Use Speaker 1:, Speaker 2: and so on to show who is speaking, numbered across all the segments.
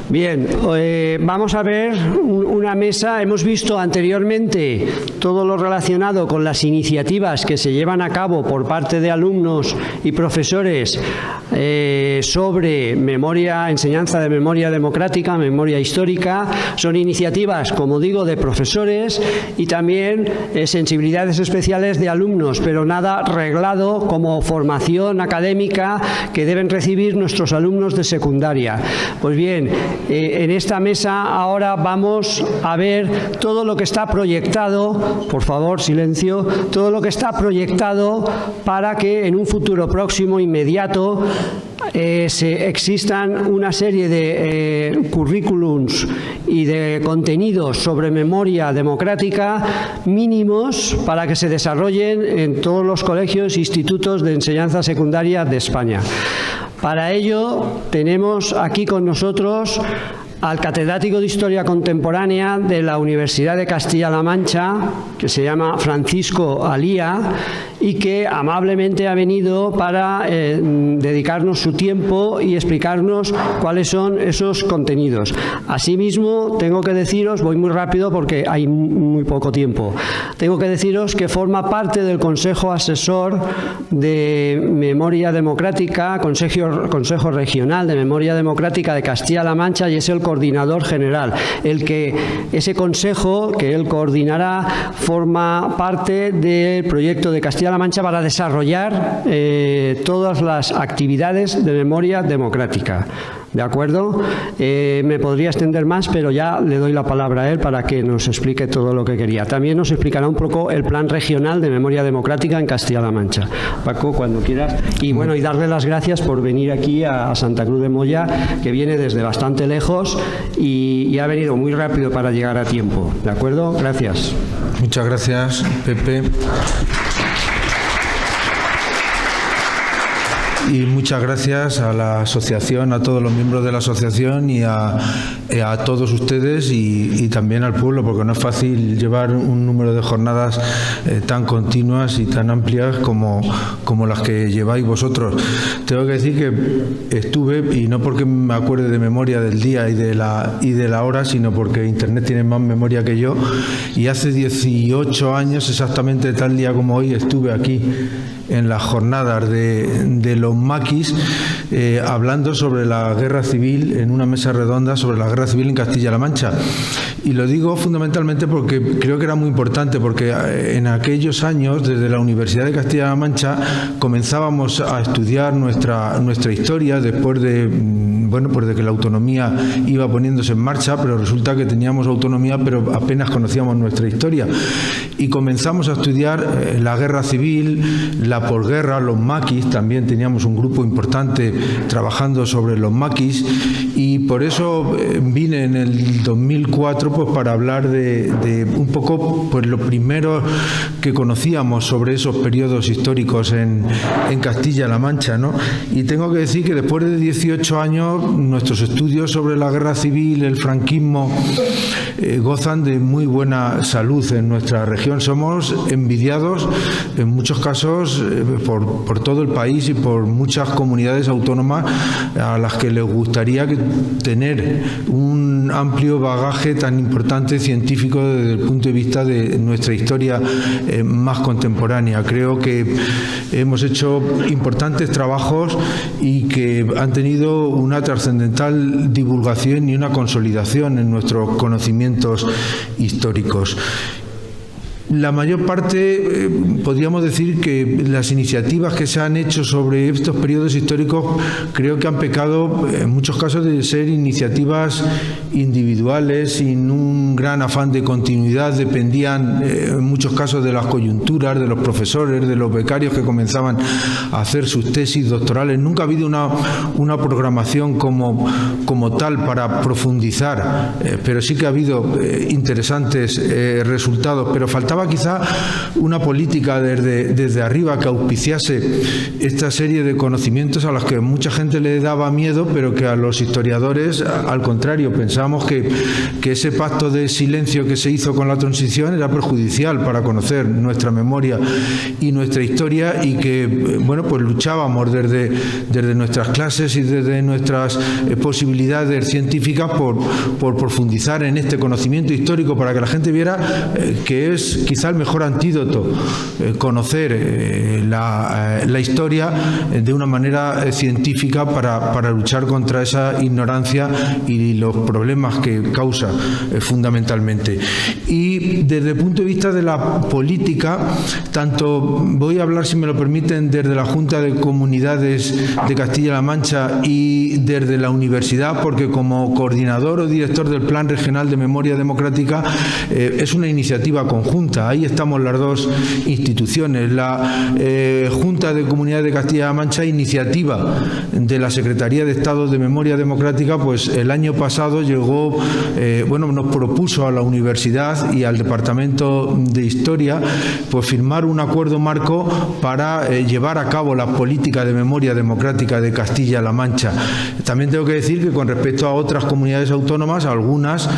Speaker 1: Bien, vamos a ver una mesa. Hemos visto anteriormente todo lo relacionado con las iniciativas que se llevan a cabo por parte de alumnos y profesores sobre enseñanza de memoria democrática, memoria histórica. Son iniciativas, como digo, de profesores y también sensibilidades especiales de alumnos, pero nada reglado como formación académica que deben recibir nuestros alumnos de secundaria. Pues bien, en esta mesa ahora vamos a ver todo lo que está proyectado, por favor, silencio, todo lo que está proyectado para que en un futuro próximo, inmediato, existan una serie de currículums y de contenidos sobre memoria democrática mínimos para que se desarrollen en todos los colegios e institutos de enseñanza secundaria de España. Para ello tenemos aquí con nosotros al catedrático de Historia Contemporánea de la Universidad de Castilla-La Mancha, que se llama Francisco Alía, y que amablemente ha venido para dedicarnos su tiempo y explicarnos cuáles son esos contenidos. Asimismo, tengo que deciros, voy muy rápido porque hay muy poco tiempo, tengo que deciros que forma parte del Consejo Asesor de Memoria Democrática, Consejo Regional de Memoria Democrática de Castilla-La Mancha, y es el coordinador general. Ese consejo que él coordinará forma parte del proyecto de Castilla-La Mancha para desarrollar todas las actividades de memoria democrática. ¿De acuerdo? Me podría extender más, pero ya le doy la palabra a él para que nos explique todo lo que quería. También nos explicará un poco el plan regional de memoria democrática en Castilla-La Mancha. Paco, cuando quieras. Y bueno, y darle las gracias por venir aquí a Santa Cruz de Moya, que viene desde bastante lejos y ha venido muy rápido para llegar a tiempo. ¿De acuerdo? Gracias.
Speaker 2: Muchas gracias, Pepe. Y muchas gracias a la asociación, a todos los miembros de la asociación y a todos ustedes y también al pueblo, porque no es fácil llevar un número de jornadas tan continuas y tan amplias como las que lleváis vosotros. Tengo que decir que estuve, y no porque me acuerde de memoria del día y de la hora, sino porque Internet tiene más memoria que yo, y hace 18 años, exactamente tal día como hoy, estuve aquí en las jornadas de los maquis hablando sobre la guerra civil, en una mesa redonda sobre la guerra civil en Castilla-La Mancha. Y lo digo fundamentalmente porque creo que era muy importante, porque en aquellos años, desde la Universidad de Castilla-La Mancha, comenzábamos a estudiar nuestra historia después de que la autonomía iba poniéndose en marcha, pero resulta que teníamos autonomía, pero apenas conocíamos nuestra historia. Y comenzamos a estudiar la guerra civil, la posguerra, los maquis. También teníamos un grupo importante trabajando sobre los maquis, y por eso vine en el 2004 pues para hablar de un poco pues lo primero que conocíamos sobre esos periodos históricos en Castilla-La Mancha, ¿no? Y tengo que decir que después de 18 años nuestros estudios sobre la guerra civil, el franquismo, gozan de muy buena salud en nuestra región. Somos envidiados en muchos casos por todo el país y por muchas comunidades autónomas a las que les gustaría tener un amplio bagaje tan importante científico desde el punto de vista de nuestra historia más contemporánea. Creo que hemos hecho importantes trabajos y que han tenido una trascendental divulgación y una consolidación en nuestros conocimientos históricos. La mayor parte, podríamos decir que las iniciativas que se han hecho sobre estos periodos históricos creo que han pecado en muchos casos de ser iniciativas individuales, sin un gran afán de continuidad. Dependían en muchos casos de las coyunturas, de los profesores, de los becarios que comenzaban a hacer sus tesis doctorales. Nunca ha habido una programación como tal para profundizar, pero sí que ha habido interesantes resultados, pero faltaba faltaba quizá una política desde arriba que auspiciase esta serie de conocimientos a los que mucha gente le daba miedo, pero que a los historiadores, al contrario, pensábamos que ese pacto de silencio que se hizo con la transición era perjudicial para conocer nuestra memoria y nuestra historia, y que, bueno, pues luchábamos desde nuestras clases y desde nuestras posibilidades científicas por profundizar en este conocimiento histórico, para que la gente viera que es quizá el mejor antídoto, conocer la historia de una manera científica para luchar contra esa ignorancia y los problemas que causa fundamentalmente. Y desde el punto de vista de la política, tanto voy a hablar, si me lo permiten, desde la Junta de Comunidades de Castilla-La Mancha y desde la universidad, porque como coordinador o director del Plan Regional de Memoria Democrática es una iniciativa conjunta. Ahí estamos las dos instituciones. La Junta de Comunidades de Castilla-La Mancha, iniciativa de la Secretaría de Estado de Memoria Democrática, pues el año pasado llegó, nos propuso a la universidad y al Departamento de Historia pues firmar un acuerdo marco para llevar a cabo la política de memoria democrática de Castilla-La Mancha. También tengo que decir que con respecto a otras comunidades autónomas, algunas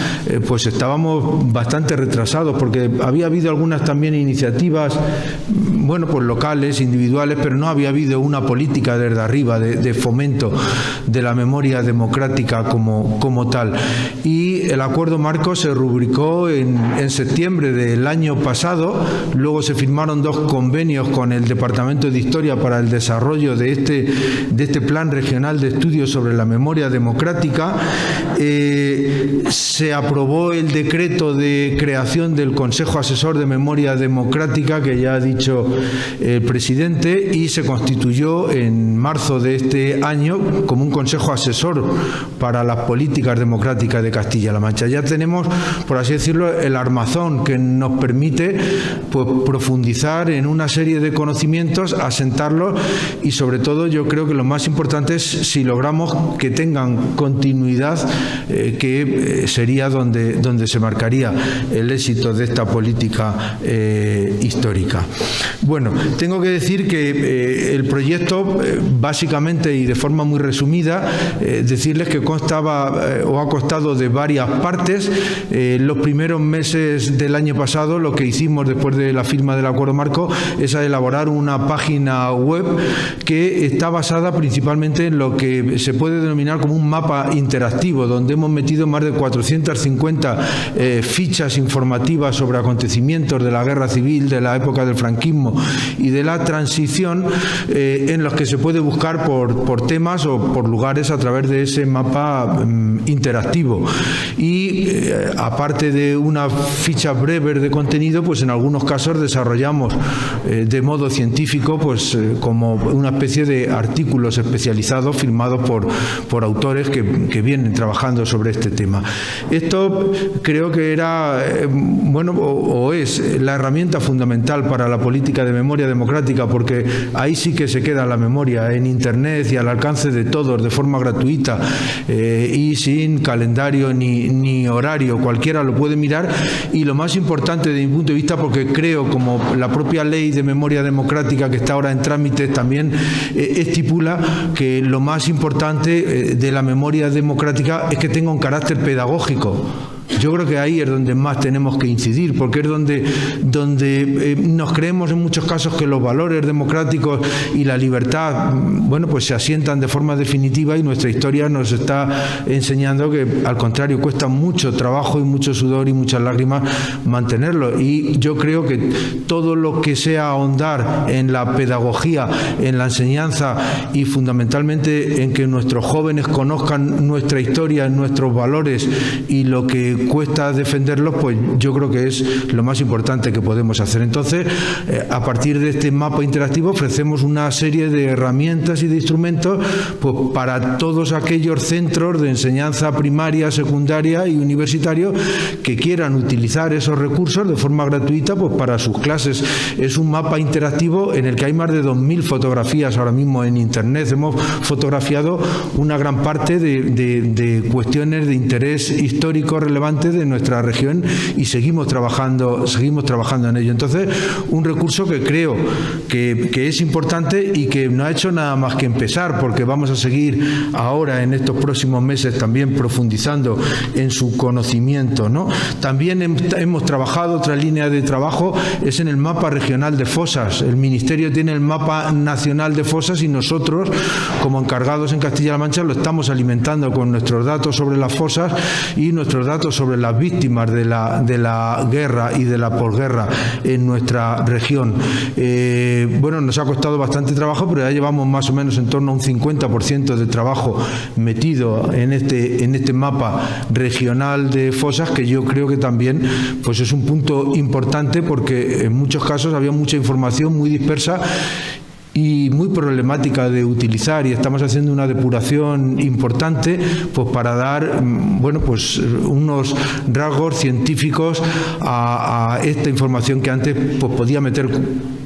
Speaker 2: pues estábamos bastante retrasados, porque había habido algunas también iniciativas, pues locales, individuales, pero no había habido una política desde arriba de fomento de la memoria democrática como tal. Y el acuerdo marco se rubricó en septiembre del año pasado. Luego se firmaron 2 convenios con el Departamento de Historia para el desarrollo de este Plan Regional de Estudios sobre la Memoria Democrática. Se aprobó el decreto de creación del Consejo Asesor de Memoria Democrática, que ya ha dicho el presidente, y se constituyó en marzo de este año como un Consejo Asesor para las políticas democráticas de Castilla-La Mancha. Ya tenemos, por así decirlo, el armazón que nos permite pues profundizar en una serie de conocimientos, asentarlos, y sobre todo yo creo que lo más importante es si logramos que tengan continuidad, que sería donde se marcaría el éxito de esta política histórica. Bueno, tengo que decir que el proyecto, básicamente y de forma muy resumida, decirles que ha costado de varias partes. Los primeros meses del año pasado, lo que hicimos después de la firma del acuerdo marco es elaborar una página web que está basada principalmente en lo que se puede denominar como un mapa interactivo, donde hemos metido más de 450 fichas informativas sobre acontecimientos de la guerra civil, de la época del franquismo y de la transición, en los que se puede buscar por temas o por lugares a través de ese mapa interactivo. Y aparte de una ficha breve de contenido, pues en algunos casos desarrollamos de modo científico como una especie de artículos especializados firmados por autores que vienen trabajando sobre este tema. Esto creo que era o es la herramienta fundamental para la política de memoria democrática, porque ahí sí que se queda la memoria en Internet y al alcance de todos de forma gratuita, y sin calendario ni horario. Cualquiera lo puede mirar, y lo más importante desde mi punto de vista, porque creo, como la propia ley de memoria democrática que está ahora en trámite también estipula, que lo más importante de la memoria democrática es que tenga un carácter pedagógico. Yo creo que ahí es donde más tenemos que incidir, porque es donde nos creemos en muchos casos que los valores democráticos y la libertad, pues se asientan de forma definitiva, y nuestra historia nos está enseñando que, al contrario, cuesta mucho trabajo y mucho sudor y muchas lágrimas mantenerlo. Y yo creo que todo lo que sea ahondar en la pedagogía, en la enseñanza, y fundamentalmente en que nuestros jóvenes conozcan nuestra historia, nuestros valores y lo que cuesta defenderlos, pues yo creo que es lo más importante que podemos hacer. Entonces, a partir de este mapa interactivo ofrecemos una serie de herramientas y de instrumentos pues para todos aquellos centros de enseñanza primaria, secundaria y universitario que quieran utilizar esos recursos de forma gratuita pues para sus clases. Es un mapa interactivo en el que hay más de 2.000 fotografías ahora mismo en Internet. Hemos fotografiado una gran parte de cuestiones de interés histórico relevante relevante de nuestra región y seguimos trabajando en ello. Entonces, un recurso que creo que es importante y que no ha hecho nada más que empezar, porque vamos a seguir ahora en estos próximos meses también profundizando en su conocimiento, ¿no? También hemos trabajado, otra línea de trabajo es en el mapa regional de fosas. El Ministerio tiene el mapa nacional de fosas y nosotros, como encargados en Castilla-La Mancha, lo estamos alimentando con nuestros datos sobre las fosas y nuestros datos sobre las víctimas de la guerra y de la posguerra en nuestra región. Bueno, nos ha costado bastante trabajo, pero ya llevamos más o menos en torno a un 50% de trabajo metido en este mapa regional de fosas, que yo creo que también pues es un punto importante, porque en muchos casos había mucha información muy dispersa y muy problemática de utilizar, y estamos haciendo una depuración importante pues para dar pues unos rasgos científicos a esta información que antes pues podía meter,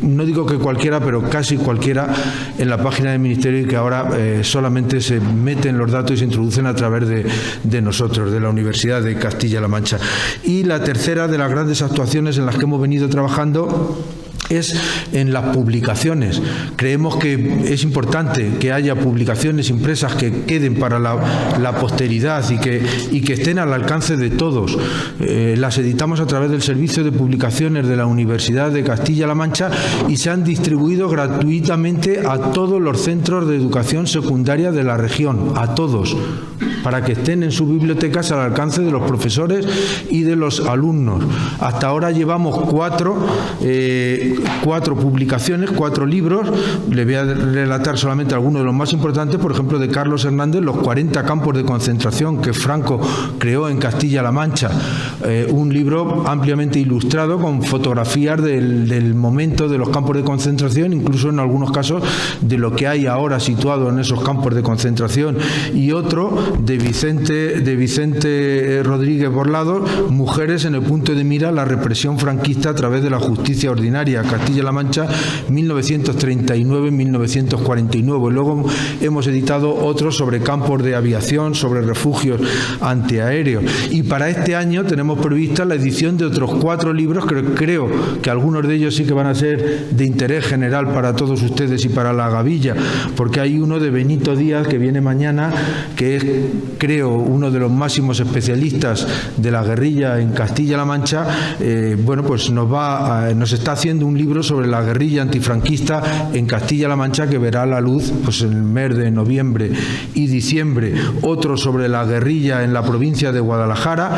Speaker 2: no digo que cualquiera, pero casi cualquiera, en la página del Ministerio, y que ahora solamente se meten los datos y se introducen a través de nosotros, de la Universidad de Castilla-La Mancha. Y la tercera de las grandes actuaciones en las que hemos venido trabajando es en las publicaciones. Creemos que es importante que haya publicaciones impresas que queden para la posteridad y que estén al alcance de todos. Las editamos a través del Servicio de Publicaciones de la Universidad de Castilla-La Mancha y se han distribuido gratuitamente a todos los centros de educación secundaria de la región, a todos, para que estén en sus bibliotecas al alcance de los profesores y de los alumnos. Hasta ahora llevamos cuatro publicaciones, 4 libros. Le voy a relatar solamente algunos de los más importantes, por ejemplo, de Carlos Hernández, Los 40 campos de concentración que Franco creó en Castilla-La Mancha. Un libro ampliamente ilustrado con fotografías del momento de los campos de concentración, incluso en algunos casos de lo que hay ahora situado en esos campos de concentración. Y otro de Vicente Rodríguez Borlado, Mujeres en el punto de mira, la represión franquista a través de la justicia ordinaria, Castilla-La Mancha, 1939-1949. Luego hemos editado otros sobre campos de aviación, sobre refugios antiaéreos. Y para este año tenemos prevista la edición de otros 4 libros, que creo que algunos de ellos sí que van a ser de interés general para todos ustedes y para la Gavilla, porque hay uno de Benito Díaz que viene mañana, que es, creo, uno de los máximos especialistas de la guerrilla en Castilla-La Mancha. Pues nos está haciendo un libro sobre la guerrilla antifranquista en Castilla-La Mancha, que verá la luz pues en el mes de noviembre y diciembre. Otro sobre la guerrilla en la provincia de Guadalajara,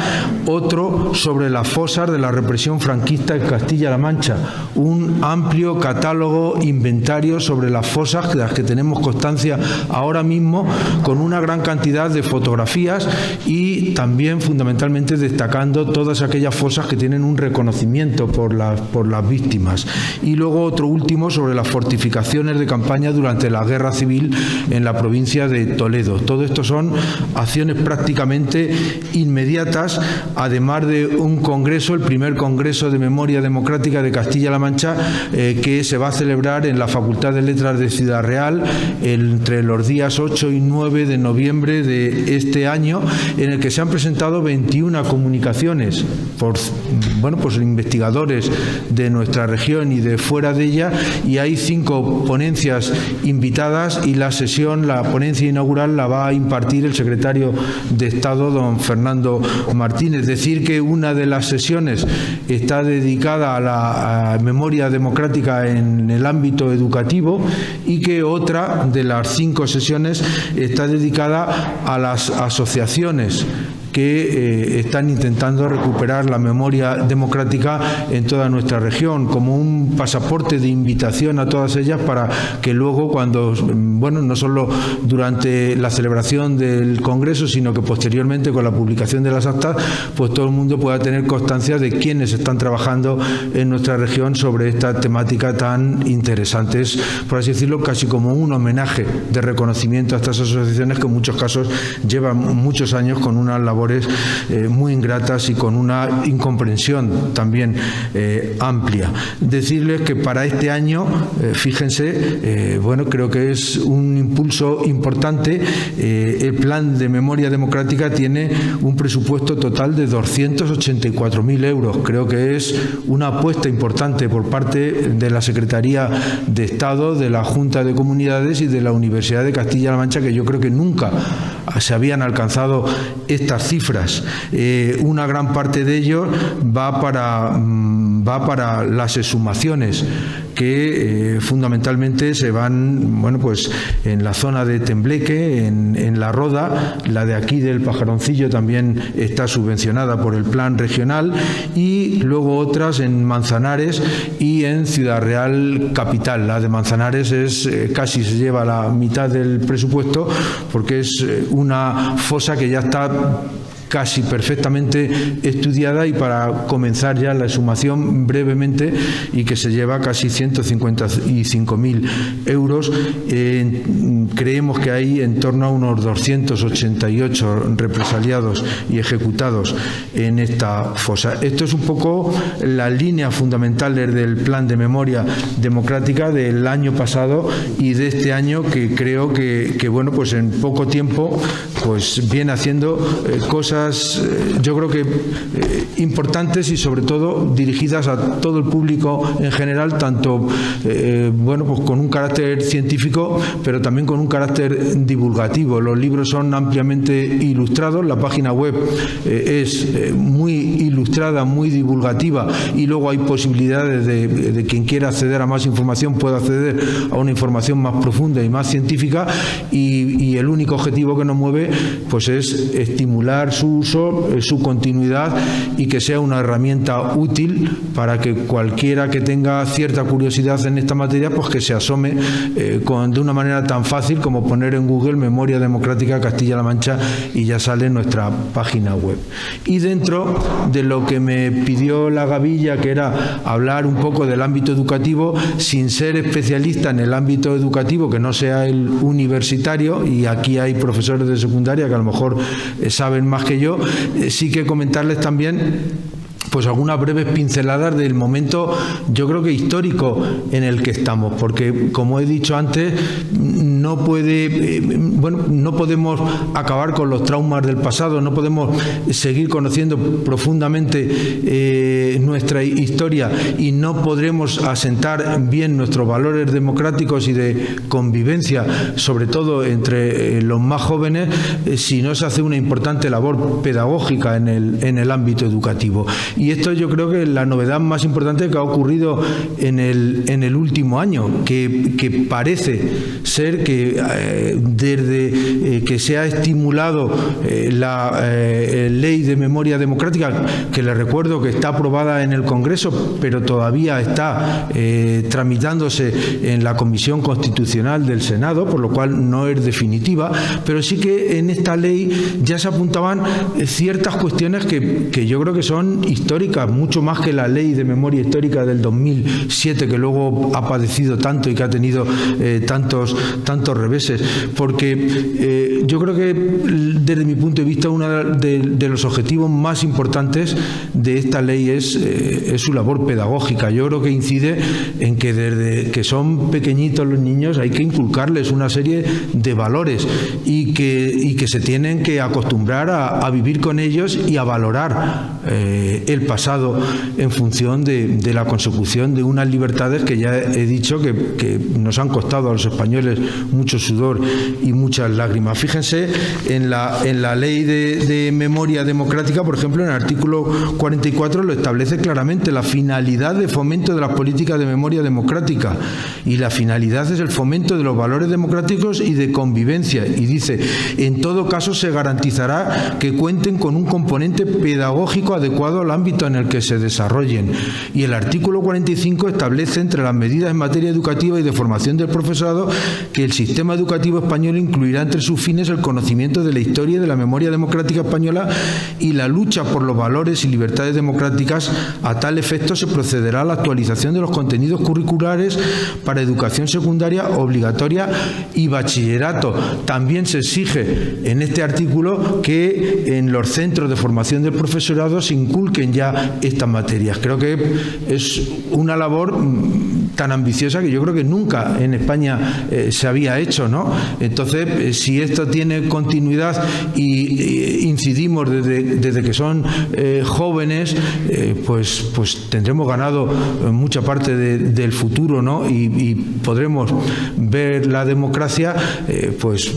Speaker 2: otro sobre las fosas de la represión franquista en Castilla-La Mancha. Un amplio catálogo, inventario sobre las fosas, de las que tenemos constancia ahora mismo, con una gran cantidad de fotografías y también fundamentalmente destacando todas aquellas fosas que tienen un reconocimiento por las víctimas. Y luego otro último sobre las fortificaciones de campaña durante la guerra civil en la provincia de Toledo. Todo esto son acciones prácticamente inmediatas, además de un congreso, el primer Congreso de Memoria Democrática de Castilla-La Mancha, que se va a celebrar en la Facultad de Letras de Ciudad Real entre los días 8 y 9 de noviembre de este año, en el que se han presentado 21 comunicaciones por investigadores de nuestra región y de fuera de ella, y hay 5 ponencias invitadas, y la ponencia inaugural la va a impartir el secretario de Estado, don Fernando Martínez. Es decir, que una de las sesiones está dedicada a la memoria democrática en el ámbito educativo, y que otra de las 5 sesiones está dedicada a las asociaciones que están intentando recuperar la memoria democrática en toda nuestra región, como un pasaporte de invitación a todas ellas, para que luego, cuando, no solo durante la celebración del Congreso, sino que posteriormente con la publicación de las actas, pues todo el mundo pueda tener constancia de quiénes están trabajando en nuestra región sobre esta temática tan interesante. Es, por así decirlo, casi como un homenaje de reconocimiento a estas asociaciones que en muchos casos llevan muchos años con una labor labores muy ingratas y con una incomprensión también amplia. Decirles que para este año, fíjense, bueno, creo que es un impulso importante. El Plan de Memoria Democrática tiene un presupuesto total de 284.000 euros. Creo que es una apuesta importante por parte de la Secretaría de Estado, de la Junta de Comunidades y de la Universidad de Castilla-La Mancha, que yo creo que nunca se habían alcanzado estas cifras. Una gran parte de ello va para las exhumaciones, que fundamentalmente se van, bueno, pues en la zona de Tembleque, en La Roda. La de aquí del Pajaroncillo también está subvencionada por el plan regional, y luego otras en Manzanares y en Ciudad Real capital. La de Manzanares es casi se lleva la mitad del presupuesto, porque es una fosa que ya está casi perfectamente estudiada, y para comenzar ya la exhumación brevemente, y que se lleva casi 155.000 euros. Creemos que hay en torno a unos 288 represaliados y ejecutados en esta fosa. Esto es un poco las líneas fundamentales del Plan de Memoria Democrática del año pasado y de este año, que creo que bueno, pues en poco tiempo pues viene haciendo cosas, yo creo que importantes, y sobre todo dirigidas a todo el público en general, tanto bueno, pues con un carácter científico, pero también con un carácter divulgativo. Los libros son ampliamente ilustrados, la página web es muy ilustrada, muy divulgativa, y luego hay posibilidades de quien quiera acceder a más información pueda acceder a una información más profunda y más científica, y el único objetivo que nos mueve pues es estimular su uso, su continuidad, y que sea una herramienta útil para que cualquiera que tenga cierta curiosidad en esta materia, pues que se asome de una manera tan fácil como poner en Google Memoria Democrática Castilla-La Mancha y ya sale nuestra página web. Y dentro de lo que me pidió la Gavilla, que era hablar un poco del ámbito educativo, sin ser especialista en el ámbito educativo que no sea el universitario, y aquí hay profesores de secundaria que a lo mejor saben más que yo, sí que comentarles también pues algunas breves pinceladas del momento, yo creo que histórico en el que estamos, porque como he dicho antes, no podemos acabar con los traumas del pasado, no podemos seguir conociendo profundamente nuestra historia, y no podremos asentar bien nuestros valores democráticos y de convivencia, sobre todo entre los más jóvenes, si no se hace una importante labor pedagógica en el ámbito educativo. Y esto yo creo que es la novedad más importante que ha ocurrido en el último año, que parece ser que desde que se ha estimulado la Ley de Memoria Democrática, que les recuerdo que está aprobada en el Congreso, pero todavía está tramitándose en la Comisión Constitucional del Senado, por lo cual no es definitiva, pero sí que en esta ley ya se apuntaban ciertas cuestiones que yo creo que son históricas, mucho más que la Ley de Memoria Histórica del 2007, que luego ha padecido tanto y que ha tenido tantos reveses, porque yo creo que desde mi punto de vista uno de los objetivos más importantes de esta ley es su labor pedagógica. Yo creo que incide en que desde que son pequeñitos los niños hay que inculcarles una serie de valores, y que se tienen que acostumbrar a vivir con ellos y a valorar el pasado en función de la consecución de unas libertades que ya he dicho que nos han costado a los españoles mucho sudor y muchas lágrimas. Fíjense en la Ley de Memoria Democrática, por ejemplo, en el artículo 44 lo establece claramente: la finalidad de fomento de las políticas de memoria democrática, y la finalidad es el fomento de los valores democráticos y de convivencia, y dice: en todo caso se garantizará que cuenten con un componente pedagógico adecuado al ámbito en el que se desarrollen. Y el artículo 45 establece entre las medidas en materia educativa y de formación del profesorado que el sistema educativo español incluirá entre sus fines el conocimiento de la historia y de la memoria democrática española y la lucha por los valores y libertades democráticas. A tal efecto se procederá a la actualización de los contenidos curriculares para educación secundaria obligatoria y bachillerato. También se exige en este artículo que en los centros de formación del profesorado se inculquen ya estas materias. Creo que es una labor tan ambiciosa que yo creo que nunca en España se había hecho, ¿no? Entonces, si esto tiene continuidad y incidimos desde que son jóvenes, pues tendremos ganado mucha parte del futuro, ¿no? Y podremos ver la democracia pues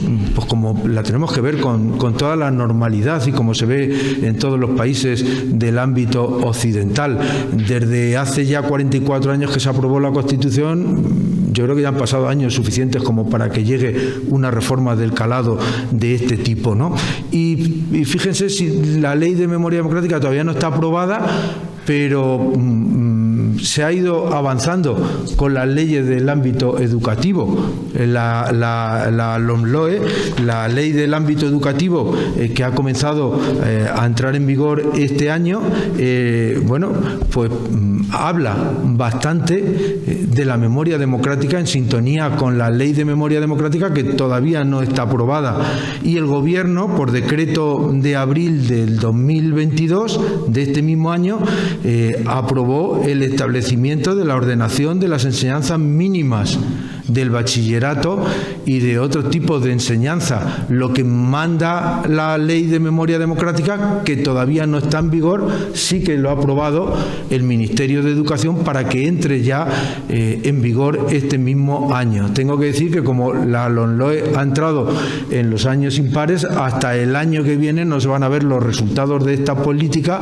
Speaker 2: como la tenemos que ver con toda la normalidad y como se ve en todos los países del ámbito occidental. Desde hace ya 44 años que se aprobó la Constitución, yo creo que ya han pasado años suficientes como para que llegue una reforma del calado de este tipo, ¿no? Y fíjense, si la Ley de Memoria Democrática todavía no está aprobada, pero se ha ido avanzando con las leyes del ámbito educativo. La LOMLOE, la ley del ámbito educativo, que ha comenzado a entrar en vigor este año, bueno, pues habla bastante de la memoria democrática en sintonía con la ley de memoria democrática que todavía no está aprobada. Y el Gobierno, por decreto de abril del 2022, de este mismo año, aprobó el establecimiento de la ordenación de las enseñanzas mínimas del bachillerato y de otro tipo de enseñanza. Lo que manda la Ley de Memoria Democrática, que todavía no está en vigor, sí que lo ha aprobado el Ministerio de Educación para que entre ya en vigor este mismo año. Tengo que decir que como la LOMLOE ha entrado en los años impares, hasta el año que viene no se van a ver los resultados de esta política,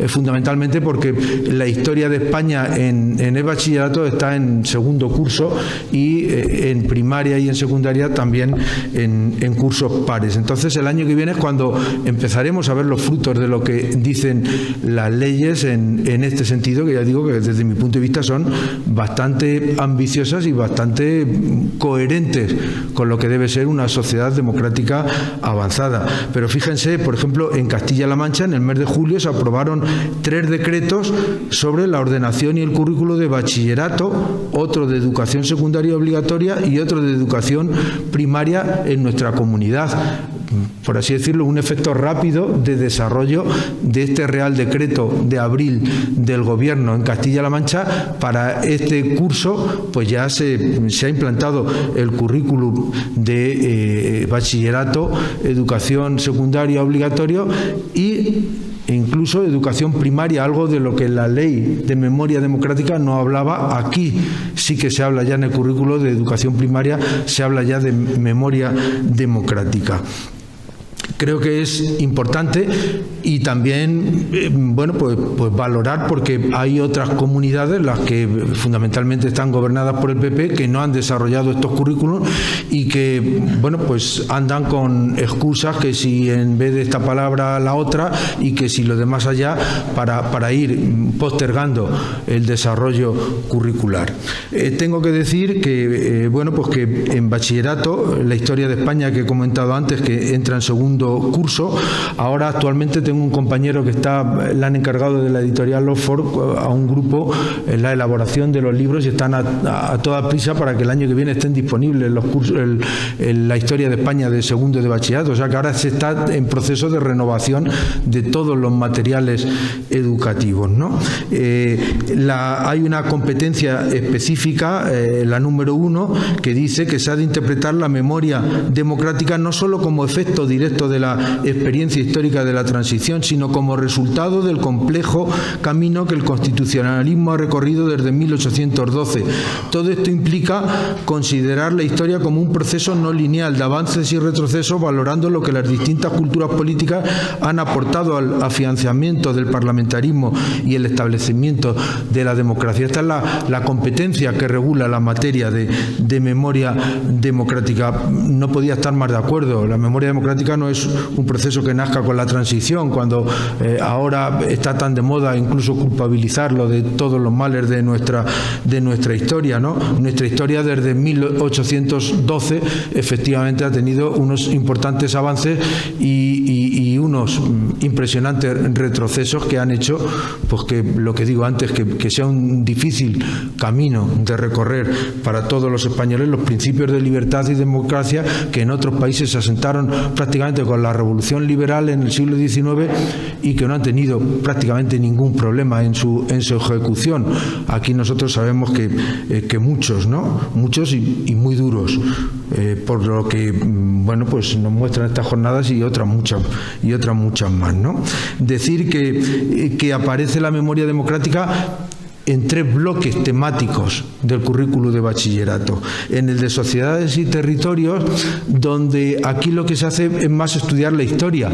Speaker 2: fundamentalmente porque la historia de España en el bachillerato está en segundo curso y en primaria y en secundaria también en cursos pares. Entonces el año que viene es cuando empezaremos a ver los frutos de lo que dicen las leyes en este sentido, que ya digo que desde mi punto de vista son bastante ambiciosas y bastante coherentes con lo que debe ser una sociedad democrática avanzada. Pero fíjense, por ejemplo, en Castilla-La Mancha en el mes de julio se aprobaron 3 decretos sobre la ordenación y el currículo de bachillerato, otro de educación secundaria obligatoria y otro de educación primaria en nuestra comunidad. Por así decirlo, un efecto rápido de desarrollo de este Real Decreto de abril del Gobierno en Castilla-La Mancha. Para este curso pues ya se ha implantado el currículum de bachillerato, educación secundaria obligatorio e incluso educación primaria, algo de lo que la Ley de Memoria Democrática no hablaba. Aquí sí que se habla ya en el currículo de educación primaria, se habla ya de memoria democrática. Creo que es importante y también, bueno, pues valorar, porque hay otras comunidades, las que fundamentalmente están gobernadas por el PP, que no han desarrollado estos currículos y que, bueno, pues andan con excusas, que si en vez de esta palabra la otra, y que si lo demás allá, para ir postergando el desarrollo curricular. Tengo que decir que, bueno, pues que en bachillerato, la historia de España que he comentado antes, que entra en segundo curso, ahora actualmente tengo un compañero que le han encargado de la editorial Oxford a un grupo en la elaboración de los libros y están a toda prisa para que el año que viene estén disponibles los cursos, la historia de España de segundo de bachillerato. O sea que ahora se está en proceso de renovación de todos los materiales educativos, ¿no? Hay una competencia específica, la número 1, que dice que se ha de interpretar la memoria democrática no solo como efecto directo de la experiencia histórica de la transición, sino como resultado del complejo camino que el constitucionalismo ha recorrido desde 1812. Todo esto implica considerar la historia como un proceso no lineal de avances y retrocesos, valorando lo que las distintas culturas políticas han aportado al afianzamiento del parlamentarismo y el establecimiento de la democracia. Esta es la competencia que regula la materia de memoria democrática. No podía estar más de acuerdo. La memoria democrática no es es un proceso que nazca con la transición, cuando ahora está tan de moda incluso culpabilizarlo de todos los males de nuestra historia, ¿no? Nuestra historia desde 1812 efectivamente ha tenido unos importantes avances y unos impresionantes retrocesos que han hecho pues que lo que digo antes, que sea un difícil camino de recorrer para todos los españoles los principios de libertad y democracia que en otros países se asentaron prácticamente con la revolución liberal en el siglo XIX y que no han tenido prácticamente ningún problema en su ejecución. Aquí nosotros sabemos que muchos, ¿no? Muchos y muy duros, por lo que bueno, pues nos muestran estas jornadas y otras muchas más, ¿no? Decir que aparece la memoria democrática en 3 bloques temáticos del currículo de bachillerato. En el de sociedades y territorios, donde aquí lo que se hace es más estudiar la historia,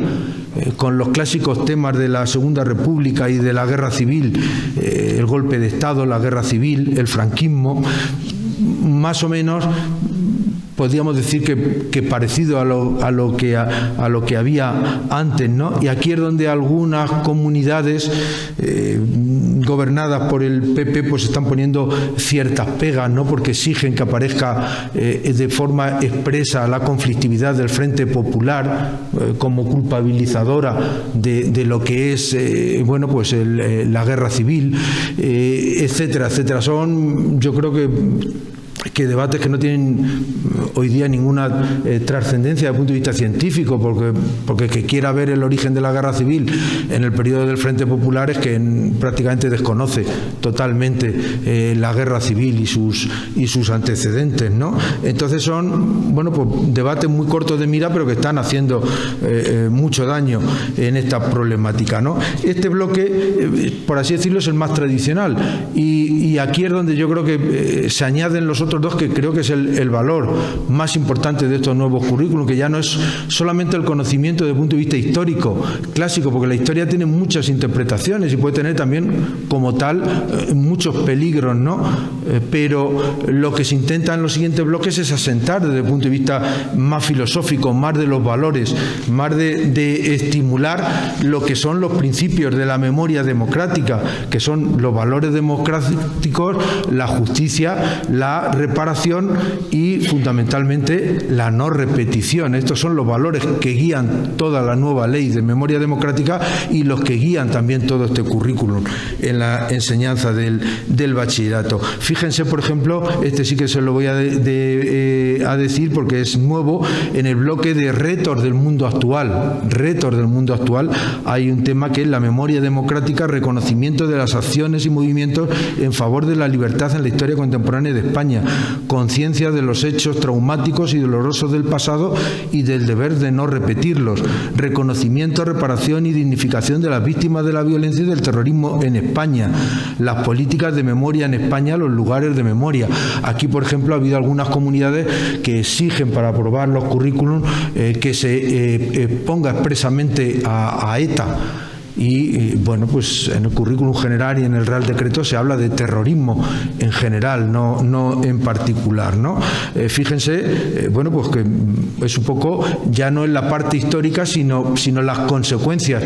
Speaker 2: con los clásicos temas de la Segunda República y de la Guerra Civil, el golpe de Estado, la Guerra Civil, el franquismo, más o menos podríamos decir que parecido a lo que había antes, ¿no? Y aquí es donde algunas comunidades gobernadas por el PP pues están poniendo ciertas pegas, ¿no? Porque exigen que aparezca de forma expresa la conflictividad del Frente Popular como culpabilizadora de lo que es bueno, pues la guerra civil, etcétera, etcétera. Son, yo creo que debates que no tienen hoy día ninguna trascendencia desde el punto de vista científico, porque que quiera ver el origen de la guerra civil en el periodo del Frente Popular es que prácticamente desconoce totalmente la guerra civil y sus antecedentes, ¿no? Entonces son, bueno, pues debates muy cortos de mira, pero que están haciendo mucho daño en esta problemática, ¿no? Este bloque, por así decirlo, es el más tradicional y aquí es donde yo creo que se añaden los otros dos, que creo que es el valor más importante de estos nuevos currículos, que ya no es solamente el conocimiento desde el punto de vista histórico, clásico, porque la historia tiene muchas interpretaciones y puede tener también como tal muchos peligros, ¿no? Pero lo que se intenta en los siguientes bloques es asentar desde el punto de vista más filosófico, más de los valores, más de estimular lo que son los principios de la memoria democrática, que son los valores democráticos, la justicia, la reparación y fundamentalmente la no repetición. Estos son los valores que guían toda la nueva ley de memoria democrática y los que guían también todo este currículum en la enseñanza del bachillerato. Fíjense, por ejemplo, este sí que se lo voy a decir porque es nuevo, en el bloque de retos del mundo actual. Retos del mundo actual hay un tema que es la memoria democrática, reconocimiento de las acciones y movimientos en favor de la libertad en la historia contemporánea de España, conciencia de los hechos traumáticos y dolorosos del pasado y del deber de no repetirlos, reconocimiento, reparación y dignificación de las víctimas de la violencia y del terrorismo en España, las políticas de memoria en España, los lugares de memoria. Aquí, por ejemplo, ha habido algunas comunidades que exigen para aprobar los currículums que se ponga expresamente a ETA. Y bueno, pues en el currículum general y en el Real Decreto se habla de terrorismo en general, no en particular, ¿no? Fíjense, bueno, pues que es un poco, ya no en la parte histórica, sino las consecuencias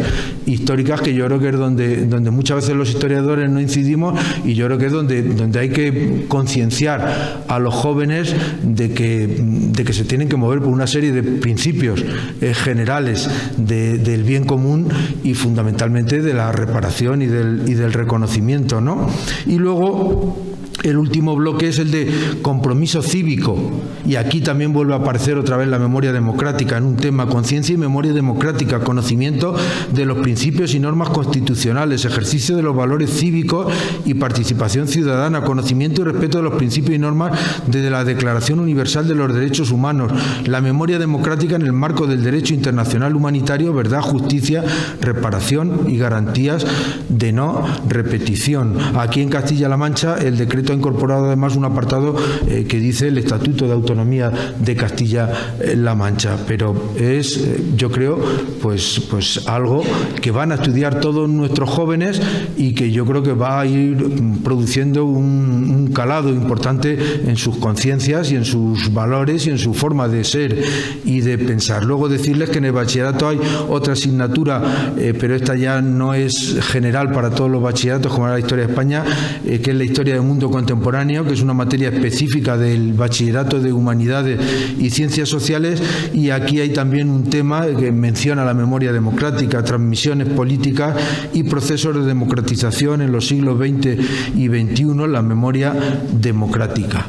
Speaker 2: históricas, que yo creo que es donde muchas veces los historiadores no incidimos, y yo creo que es donde hay que concienciar a los jóvenes de que se tienen que mover por una serie de principios generales del bien común y fundamentalmente de la reparación y del reconocimiento, ¿no? Y luego el último bloque es el de compromiso cívico, y aquí también vuelve a aparecer otra vez la memoria democrática en un tema: conciencia y memoria democrática, conocimiento de los principios y normas constitucionales, ejercicio de los valores cívicos y participación ciudadana, conocimiento y respeto de los principios y normas de la Declaración Universal de los Derechos Humanos, la memoria democrática en el marco del derecho internacional humanitario, verdad, justicia, reparación y garantías de no repetición. Aquí en Castilla-La Mancha el decreto proyecto ha incorporado además un apartado que dice el Estatuto de Autonomía de Castilla-La Mancha, pero es, yo creo, pues algo que van a estudiar todos nuestros jóvenes y que yo creo que va a ir produciendo un calado importante en sus conciencias y en sus valores y en su forma de ser y de pensar. Luego decirles que en el bachillerato hay otra asignatura, pero esta ya no es general para todos los bachilleratos, como era la historia de España, que es la historia del mundo contemporáneo, que es una materia específica del bachillerato de Humanidades y Ciencias Sociales, y aquí hay también un tema que menciona la memoria democrática, transmisiones políticas y procesos de democratización en los siglos XX y XXI, la memoria democrática.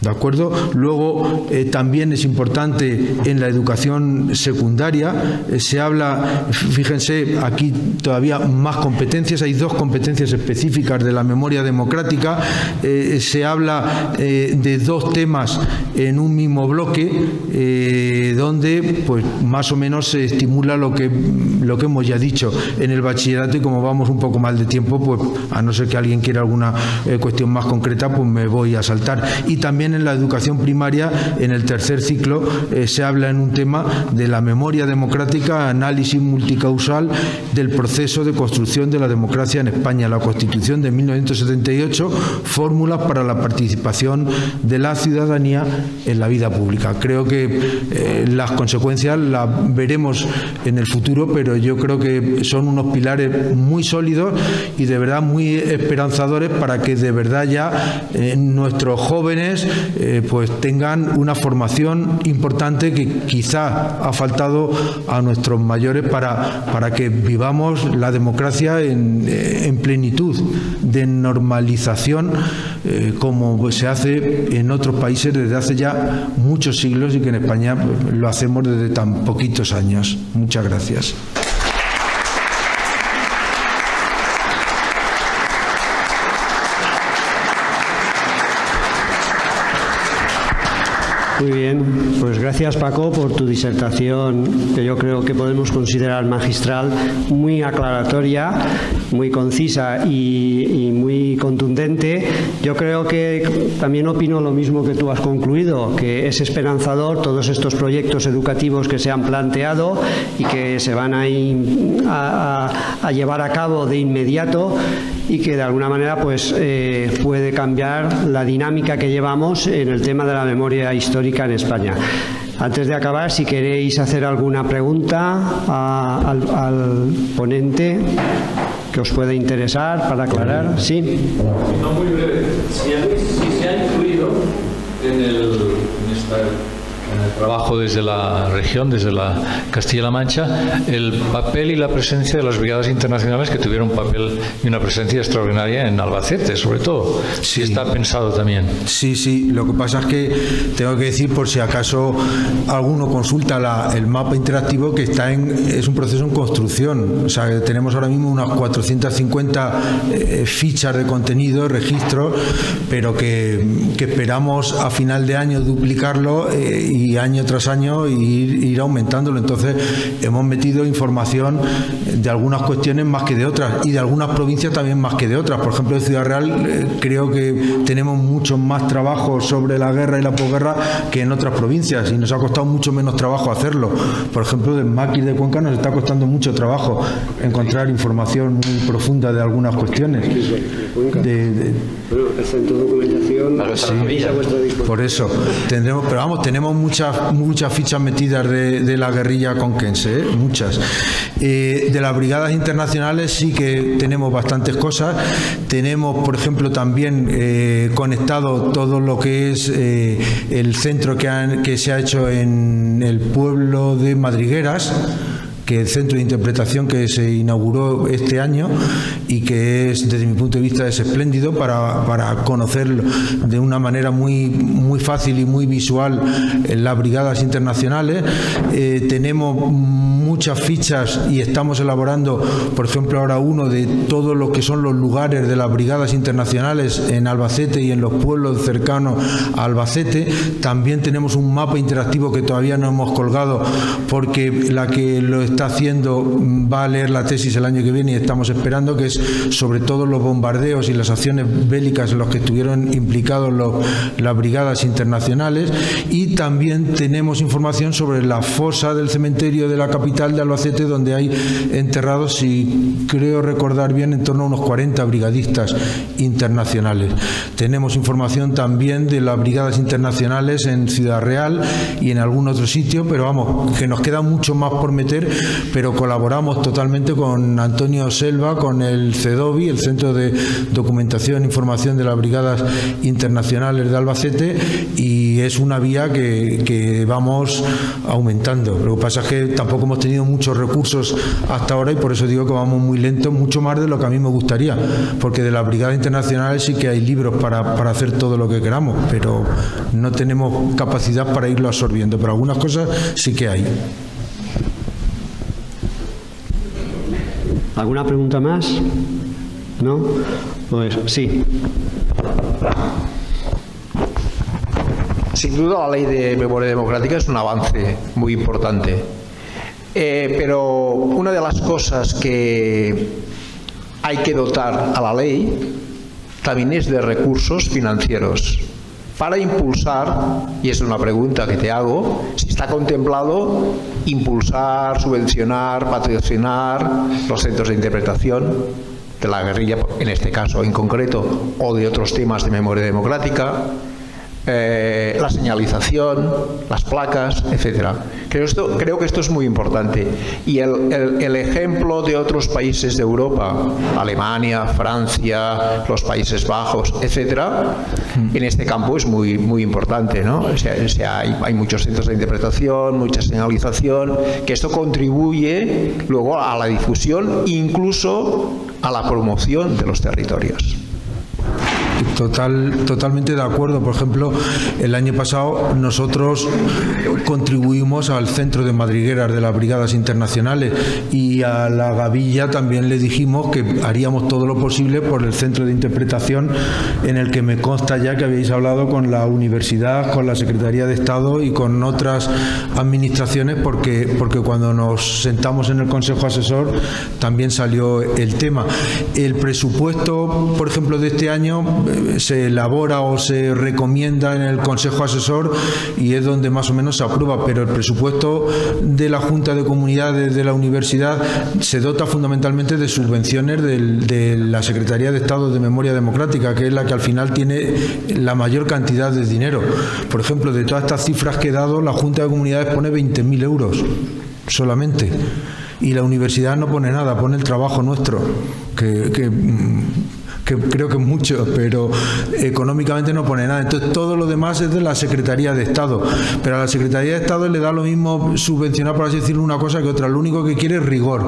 Speaker 2: ¿De acuerdo? Luego también es importante en la educación secundaria, se habla, fíjense, aquí todavía más competencias, hay 2 competencias específicas de la memoria democrática, se habla de 2 temas en un mismo bloque, donde pues más o menos se estimula lo que hemos ya dicho en el bachillerato, y como vamos un poco mal de tiempo, pues a no ser que alguien quiera alguna cuestión más concreta, pues me voy a saltar. Y también en la educación primaria, en el tercer ciclo, se habla en un tema de la memoria democrática, análisis multicausal del proceso de construcción de la democracia en España, la Constitución de 1978, fórmulas para la participación de la ciudadanía en la vida pública. Creo que las consecuencias las veremos en el futuro, pero yo creo que son unos pilares muy sólidos y de verdad muy esperanzadores para que de verdad ya nuestros jóvenes pues tengan una formación importante que quizá ha faltado a nuestros mayores para que vivamos la democracia en plenitud de normalización, como se hace en otros países desde hace ya muchos siglos y que en España lo hacemos desde tan poquitos años. Muchas gracias.
Speaker 1: Muy bien, pues gracias Paco por tu disertación, que yo creo que podemos considerar magistral, muy aclaratoria, muy concisa y muy contundente. Yo creo que también opino lo mismo que tú has concluido, que es esperanzador todos estos proyectos educativos que se han planteado y que se van a llevar a cabo de inmediato, y que de alguna manera pues puede cambiar la dinámica que llevamos en el tema de la memoria histórica en España. Antes de acabar, si queréis hacer alguna pregunta al ponente que os pueda interesar para aclarar. Sí.
Speaker 3: No, muy breve. Si se ha incluido en el trabajo desde la región, desde la Castilla-La Mancha, el papel y la presencia de las brigadas internacionales, que tuvieron un papel y una presencia extraordinaria en Albacete, sobre todo. Sí. Está pensado también.
Speaker 2: Sí. Lo que pasa es que tengo que decir, por si acaso alguno consulta el mapa interactivo, que es un proceso en construcción. O sea, tenemos ahora mismo unas 450 fichas de contenido, registros, pero que esperamos a final de año duplicarlo y año tras año ir aumentándolo. Entonces hemos metido información de algunas cuestiones más que de otras, y de algunas provincias también más que de otras. Por ejemplo, en Ciudad Real creo que tenemos mucho más trabajo sobre la guerra y la posguerra que en otras provincias, y nos ha costado mucho menos trabajo hacerlo. Por ejemplo, del Maquis de Cuenca nos está costando mucho trabajo encontrar información muy profunda de algunas cuestiones.
Speaker 1: El centro de documentación,
Speaker 2: por eso tenemos muchas fichas metidas de la guerrilla conquense, muchas. De las brigadas internacionales sí que tenemos bastantes cosas. Tenemos, por ejemplo, también conectado todo lo que es el centro que se ha hecho en el pueblo de Madrigueras, que el centro de interpretación que se inauguró este año y que es, desde mi punto de vista, es espléndido para conocer de una manera muy fácil y muy visual las brigadas internacionales. Tenemos muchas fichas y estamos elaborando, por ejemplo, ahora uno de todo lo que son los lugares de las brigadas internacionales en Albacete y en los pueblos cercanos a Albacete. También tenemos un mapa interactivo que todavía no hemos colgado porque la que lo está haciendo va a leer la tesis el año que viene y estamos esperando, que es sobre todo los bombardeos y las acciones bélicas en los que estuvieron implicados las brigadas internacionales. Y también tenemos información sobre la fosa del cementerio de la capital de Albacete, donde hay enterrados, si creo recordar bien, en torno a unos 40 brigadistas internacionales. Tenemos información también de las brigadas internacionales en Ciudad Real y en algún otro sitio, pero vamos, que nos queda mucho más por meter, pero colaboramos totalmente con Antonio Selva, con el CEDOBI, el Centro de Documentación e Información de las Brigadas Internacionales de Albacete, y es una vía que vamos aumentando. Lo que pasa es que tampoco hemos tenido muchos recursos hasta ahora y por eso digo que vamos muy lentos, mucho más de lo que a mí me gustaría, porque de las brigadas internacionales sí que hay libros para hacer todo lo que queramos, pero no tenemos capacidad para irlo absorbiendo, pero algunas cosas sí que hay.
Speaker 1: ¿Alguna pregunta más? ¿No? Pues sí.
Speaker 4: Sin duda la ley de memoria democrática es un avance muy importante, pero una de las cosas que hay que dotar a la ley también es de recursos financieros para impulsar, y es una pregunta que te hago, si está contemplado impulsar, subvencionar, patrocinar los centros de interpretación de la guerrilla, en este caso en concreto, o de otros temas de memoria democrática, la señalización, las placas, etcétera. Creo que esto es muy importante. Y el ejemplo de otros países de Europa, Alemania, Francia, los Países Bajos, etcétera, en este campo es muy, muy importante, ¿no? O sea, hay muchos centros de interpretación, mucha señalización, que esto contribuye luego a la difusión, incluso a la promoción de los territorios.
Speaker 2: Totalmente de acuerdo. Por ejemplo, el año pasado nosotros contribuimos al centro de madrigueras de las brigadas internacionales y a la Gavilla también le dijimos que haríamos todo lo posible por el centro de interpretación, en el que me consta ya que habéis hablado con la universidad, con la Secretaría de Estado y con otras administraciones, porque cuando nos sentamos en el Consejo Asesor también salió el tema. El presupuesto, por ejemplo, de este año se elabora o se recomienda en el Consejo Asesor y es donde más o menos se aprueba, pero el presupuesto de la Junta de Comunidades de la Universidad se dota fundamentalmente de subvenciones de la Secretaría de Estado de Memoria Democrática, que es la que al final tiene la mayor cantidad de dinero. Por ejemplo, de todas estas cifras que he dado, la Junta de Comunidades pone 20.000 euros solamente, y la universidad no pone nada, pone el trabajo nuestro, que creo que es mucho, pero económicamente no pone nada. Entonces todo lo demás es de la Secretaría de Estado, pero a la Secretaría de Estado le da lo mismo subvencionar, por así decirlo, una cosa que otra. Lo único que quiere es rigor.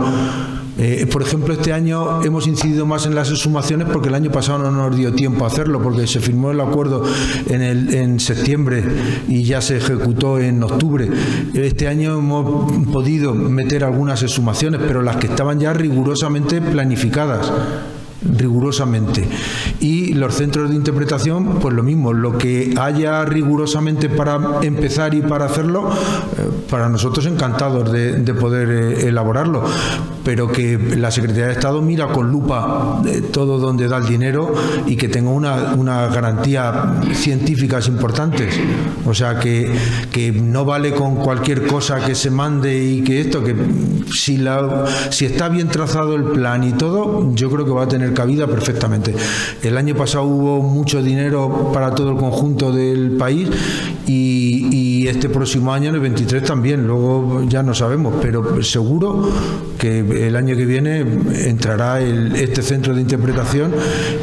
Speaker 2: Por ejemplo, este año hemos incidido más en las exhumaciones porque el año pasado no nos dio tiempo a hacerlo, porque se firmó el acuerdo en septiembre y ya se ejecutó en octubre. Este año hemos podido meter algunas exhumaciones, pero las que estaban ya rigurosamente planificadas. Rigurosamente. Y los centros de interpretación, pues lo mismo, lo que haya rigurosamente para empezar y para hacerlo, para nosotros encantados de poder elaborarlo, pero que la Secretaría de Estado mira con lupa todo donde da el dinero y que tenga una garantía científicas importantes. O sea, que no vale con cualquier cosa que se mande y que esto, que si está bien trazado el plan y todo, yo creo que va a tener cabida perfectamente. El año pasado hubo mucho dinero para todo el conjunto del país y este próximo año, en el 23 también, luego ya no sabemos, pero seguro que el año que viene entrará este centro de interpretación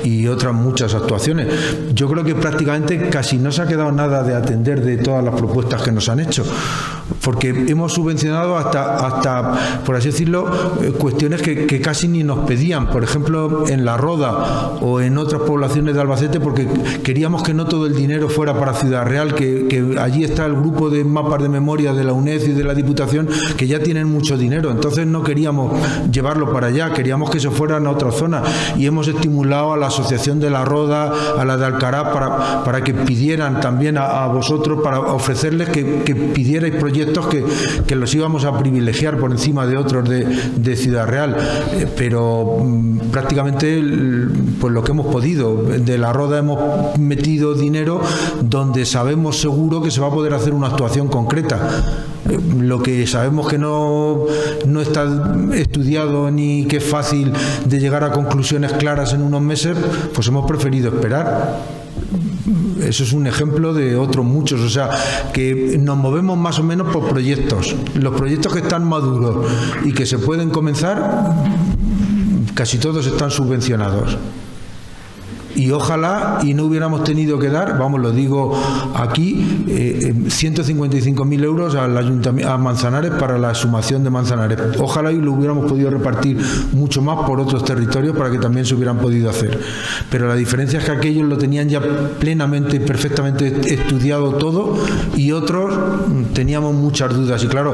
Speaker 2: y otras muchas actuaciones. Yo creo que prácticamente casi no se ha quedado nada de atender de todas las propuestas que nos han hecho, porque hemos subvencionado hasta por así decirlo, cuestiones que casi ni nos pedían, por ejemplo en La Roda o en otras poblaciones de Albacete, porque queríamos que no todo el dinero fuera para Ciudad Real, que allí está el grupo de mapas de memoria de la UNED y de la Diputación, que ya tienen mucho dinero, entonces no queríamos llevarlo para allá, queríamos que se fueran a otra zona, y hemos estimulado a la asociación de La Roda, a la de Alcaraz, para que pidieran también a vosotros, para ofrecerles que pidierais proyectos que los íbamos a privilegiar por encima de otros de Ciudad Real, pero prácticamente pues lo que hemos podido. De La Roda hemos metido dinero donde sabemos seguro que se va a poder hacer una actuación concreta. Lo que sabemos que no está estudiado ni que es fácil de llegar a conclusiones claras en unos meses, pues hemos preferido esperar. Eso es un ejemplo de otros muchos, o sea, que nos movemos más o menos por proyectos. Los proyectos que están maduros y que se pueden comenzar, casi todos están subvencionados. Y ojalá y no hubiéramos tenido que dar, vamos, lo digo aquí, 155.000 euros al Ayuntamiento, a Manzanares para la exhumación de Manzanares. Ojalá y lo hubiéramos podido repartir mucho más por otros territorios para que también se hubieran podido hacer. Pero la diferencia es que aquellos lo tenían ya plenamente y perfectamente estudiado todo, y otros teníamos muchas dudas. Y claro,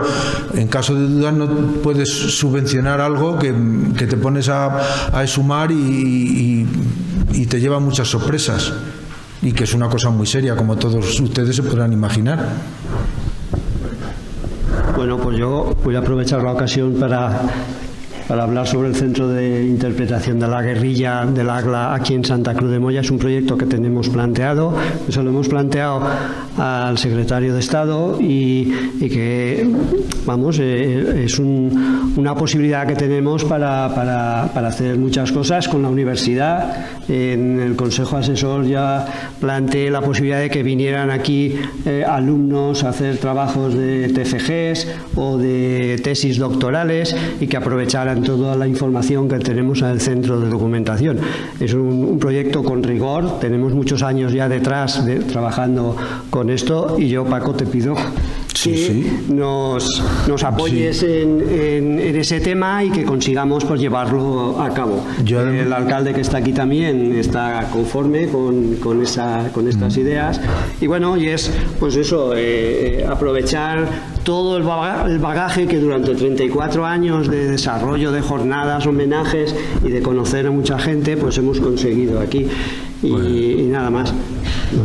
Speaker 2: en caso de dudas no puedes subvencionar algo que te pones a exhumar y te lleva muchas sorpresas, y que es una cosa muy seria, como todos ustedes se podrán imaginar.
Speaker 1: Bueno, pues yo voy a aprovechar la ocasión para hablar sobre el Centro de Interpretación de la Guerrilla del AGLA aquí en Santa Cruz de Moya. Es un proyecto que tenemos planteado, eso lo hemos planteado al secretario de Estado y que, vamos, es una posibilidad que tenemos para hacer muchas cosas con la universidad. En el Consejo Asesor ya planteé la posibilidad de que vinieran aquí alumnos a hacer trabajos de TFGs o de tesis doctorales y que aprovecharan toda la información que tenemos en el centro de documentación. Es un proyecto con rigor, tenemos muchos años ya detrás trabajando con esto, y yo, Paco, te pido que nos apoyes en ese tema y que consigamos pues llevarlo a cabo. El alcalde que está aquí también está conforme con estas ideas, y bueno, y es pues eso, aprovechar todo el bagaje que durante 34 años de desarrollo de jornadas, homenajes y de conocer a mucha gente, pues hemos conseguido aquí. Y nada más.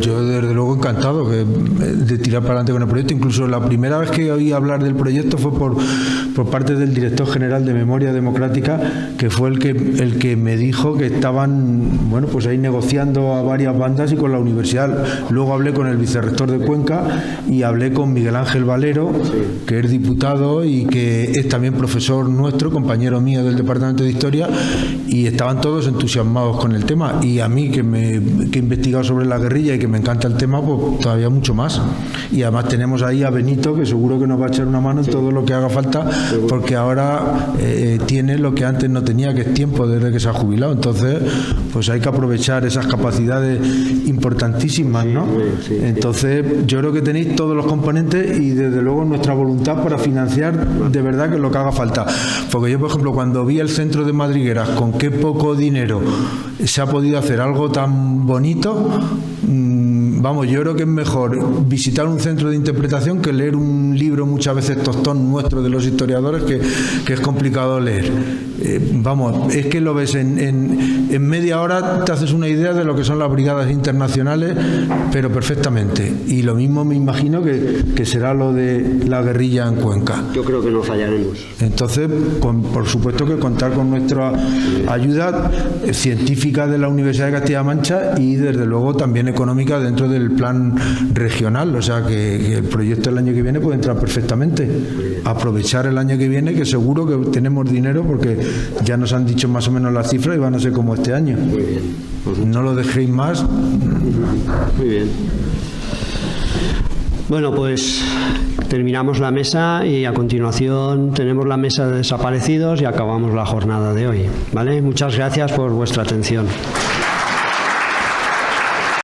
Speaker 2: Yo desde luego encantado de tirar para adelante con el proyecto. Incluso la primera vez que oí hablar del proyecto fue por parte del director general de Memoria Democrática, que fue el que me dijo que estaban, bueno, pues ahí negociando a varias bandas y con la universidad. Luego hablé con el vicerrector de Cuenca y hablé con Miguel Ángel Valero, que es diputado y que es también profesor nuestro, compañero mío del Departamento de Historia, y estaban todos entusiasmados con el tema. Y a mí, que he investigado sobre la guerrilla y que me encanta el tema, pues todavía mucho más. Y además tenemos ahí a Benito, que seguro que nos va a echar una mano en todo lo que haga falta, porque ahora tiene lo que antes no tenía, que es tiempo, desde que se ha jubilado. Entonces, pues hay que aprovechar esas capacidades importantísimas, ¿no? Entonces, yo creo que tenéis todos los componentes y desde luego nuestra voluntad para financiar de verdad que lo que haga falta. Porque yo, por ejemplo, cuando vi el centro de Madrigueras, con qué poco dinero se ha podido hacer algo tan bonito, vamos, yo creo que es mejor visitar un centro de interpretación que leer un libro muchas veces tostón nuestro de los historiadores, que es complicado leer. Vamos, es que lo ves en media hora, te haces una idea de lo que son las brigadas internacionales, pero perfectamente. Y lo mismo me imagino que será lo de la guerrilla en Cuenca.
Speaker 1: Yo creo que no fallaremos.
Speaker 2: Entonces, por supuesto que contar con nuestra ayuda científica de la Universidad de Castilla-La Mancha y desde luego también económica dentro del plan regional, o sea que el proyecto el año que viene puede entrar perfectamente. Aprovechar el año que viene, que seguro que tenemos dinero, porque ya nos han dicho más o menos las cifras y van a ser como este año.
Speaker 1: Muy bien.
Speaker 2: No lo dejéis más.
Speaker 1: Muy bien. Bueno, pues terminamos la mesa y a continuación tenemos la mesa de desaparecidos y acabamos la jornada de hoy, ¿vale? Muchas gracias por vuestra atención.